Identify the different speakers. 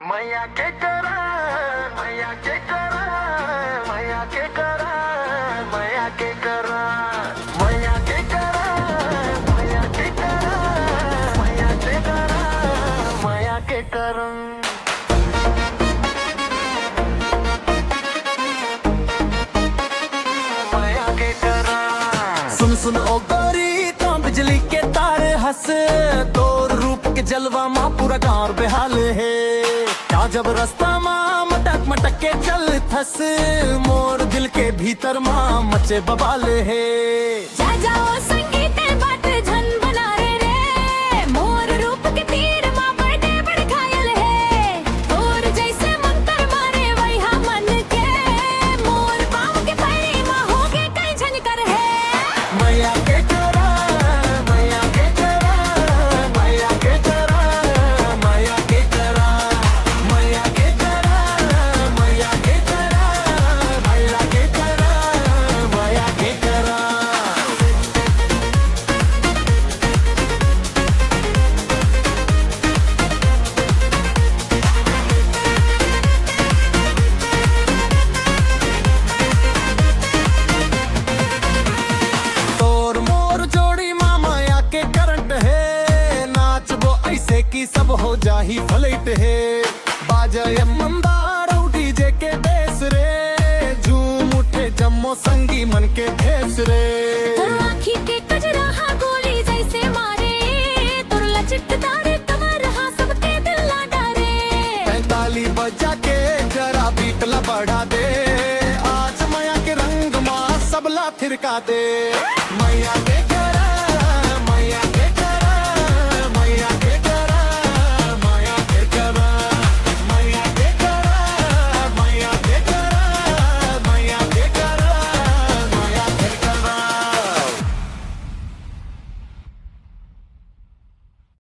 Speaker 1: मैया के करा, मैया के करा, मैया के करा, मैया के करा, मैया के करा, मैया के करा, मैया के करा, मैया के करा। सुन सुन ओ गोरी तो बिजली के तारे हंस, तोर रूप के जलवा माँ पूरा गाँव बेहाल है। क्या जब रास्ता माँ मटक मटक के चल थस, मोर दिल के भीतर माँ मचे बवाल है।
Speaker 2: जा जाओ संगीत बात झन बना रे, मोर रूप के तीर माँ बड़े बड़े घायल है। तोर जैसे मंत्र मारे वही मन के, मोर पाँव के पैरी माँ हो गए कई झन कर है।
Speaker 1: मैया के करा, मैया के करा, मैया के करा, मैया के करा, मैया के करा, मैया के करा, मैया के करा, मैया के करा। तोर मोर जोड़ी माँ माया के करंट है, नाच वो ऐसे की सब हो जाही फ्लाइट है। बाजे मंदार डीजे के बेस रे, झूम उठे जम्मो संगी मन के भेस रे।
Speaker 2: तोर आँखी के कजरा हाँ गोली जैसे मारे, तोर लचकदार कमर हाँ सबके दिल ला डारे।
Speaker 1: ताली बजा के जरा बीट ला बढ़ा दे, आज माया के रंग माँ सबला थिरका दे।